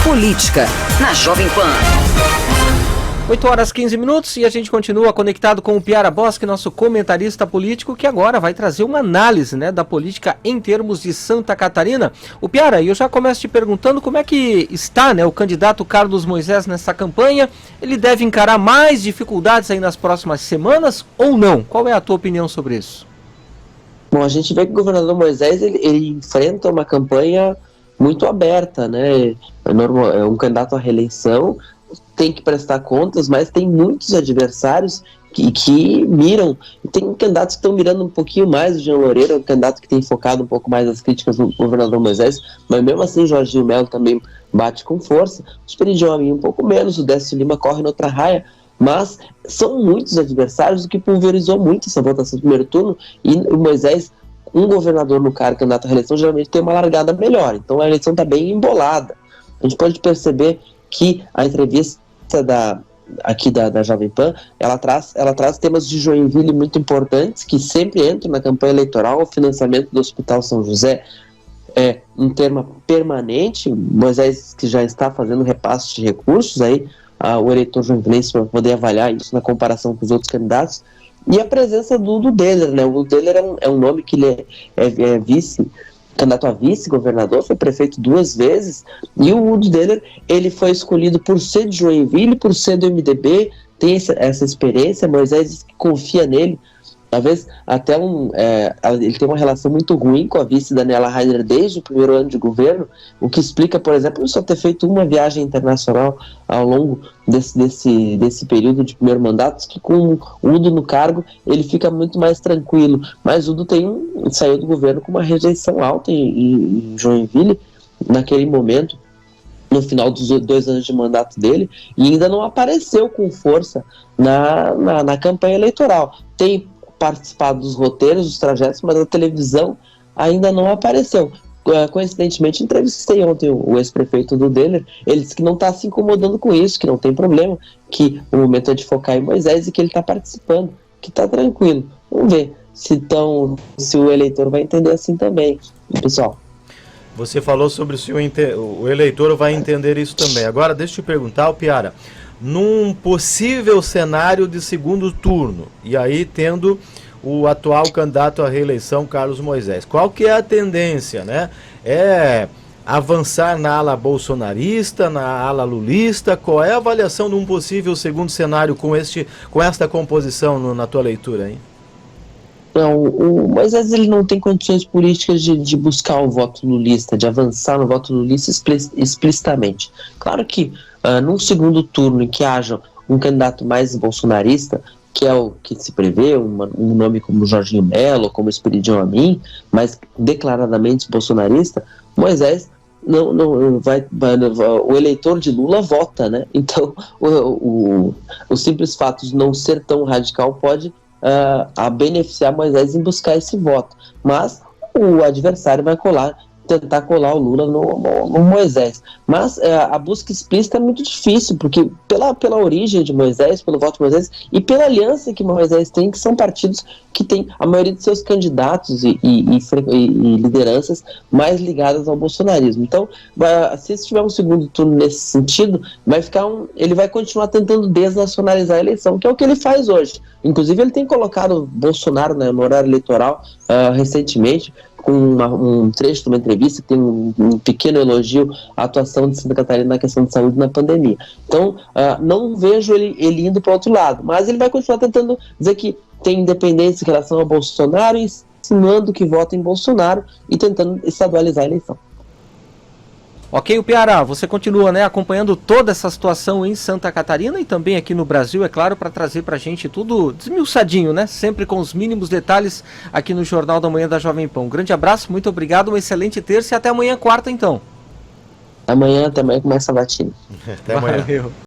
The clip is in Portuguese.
Política, na Jovem Pan. 8 horas 15 minutos e a gente continua conectado com o Piara Bosque, nosso comentarista político, que agora vai trazer uma análise, né, da política em termos de Santa Catarina. O Piara, eu já começo te perguntando como é que está, né, o candidato Carlos Moisés nessa campanha. Ele deve encarar mais dificuldades aí nas próximas semanas ou não? Qual é a tua opinião sobre isso? Bom, a gente vê que o governador Moisés ele enfrenta uma campanha muito aberta, né? É um candidato à reeleição, tem que prestar contas, mas tem muitos adversários que miram. Tem candidatos que estão mirando um pouquinho mais. O Jean Loureiro é um candidato que tem focado um pouco mais as críticas no governador Moisés, mas mesmo assim Jorginho Melo também bate com força. O Esperidião Amin um pouco menos, o Décio Lima corre noutra raia, mas são muitos adversários, o que pulverizou muito essa votação do primeiro turno, e o Moisés, um governador no cargo, candidato à reeleição, geralmente tem uma largada melhor, então a eleição está bem embolada. A gente pode perceber que a entrevista aqui da Jovem Pan, ela traz temas de Joinville muito importantes, que sempre entram na campanha eleitoral. O financiamento do Hospital São José é um tema permanente. Moisés, que já está fazendo repasse de recursos, aí o eleitor joinvilense vai poder avaliar isso na comparação com os outros candidatos. E a presença do Udo Deller, né? O Udo Deller é um nome que ele é candidato a vice-governador, foi prefeito 2 vezes, e o Udo Deller, ele foi escolhido por ser de Joinville, por ser do MDB, tem essa experiência. Moisés confia nele. Talvez até ele tem uma relação muito ruim com a vice Daniela Rainer desde o primeiro ano de governo, o que explica, por exemplo, só ter feito uma viagem internacional ao longo desse período de primeiro mandato, que com o Udo no cargo ele fica muito mais tranquilo. Mas o Udo saiu do governo com uma rejeição alta em Joinville naquele momento, no final dos 2 anos de mandato dele, e ainda não apareceu com força na campanha eleitoral. Tem participado dos roteiros, dos trajetos, mas a televisão ainda não apareceu. Coincidentemente, entrevistei ontem o ex-prefeito do Deller. Ele disse que não está se incomodando com isso, que não tem problema, que o momento é de focar em Moisés e que ele está participando, que está tranquilo. Vamos ver se o eleitor vai entender assim também, pessoal. Você falou sobre se o eleitor vai entender isso também. Agora, deixa eu te perguntar, Piara, num possível cenário de segundo turno, e aí tendo o atual candidato à reeleição, Carlos Moisés, qual que é a tendência, né? É avançar na ala bolsonarista, na ala lulista? Qual é a avaliação de um possível segundo cenário com esta composição na tua leitura, hein? Não, o Moisés ele não tem condições políticas de buscar o voto lulista, de avançar no voto lulista explicitamente. Claro que num segundo turno em que haja um candidato mais bolsonarista, que é o que se prevê, um nome como Jorginho Melo, como Esperidião Amin, mas declaradamente bolsonarista, Moisés não vai, o eleitor de Lula vota, né? Então o simples fato de não ser tão radical pode a beneficiar Moisés em buscar esse voto, mas o adversário vai tentar colar o Lula no Moisés. Mas a busca explícita é muito difícil, porque pela origem de Moisés, pelo voto de Moisés e pela aliança que Moisés tem, que são partidos que têm a maioria de seus candidatos e lideranças mais ligadas ao bolsonarismo. Então, se tiver um segundo turno nesse sentido, ele vai continuar tentando desnacionalizar a eleição, que é o que ele faz hoje. Inclusive, ele tem colocado Bolsonaro no horário eleitoral recentemente, com um trecho de uma entrevista que tem um pequeno elogio à atuação de Santa Catarina na questão de saúde na pandemia. Então, não vejo ele indo para o outro lado, mas ele vai continuar tentando dizer que tem independência em relação ao Bolsonaro, insinuando que vota em Bolsonaro e tentando estadualizar a eleição. Ok, o Piara, você continua, né, acompanhando toda essa situação em Santa Catarina e também aqui no Brasil, é claro, para trazer para a gente tudo desmiuçadinho, né, sempre com os mínimos detalhes aqui no Jornal da Manhã da Jovem Pan. Um grande abraço, muito obrigado, uma excelente terça e até amanhã, quarta, então. Até amanhã começa a batina. Até amanhã. Valeu.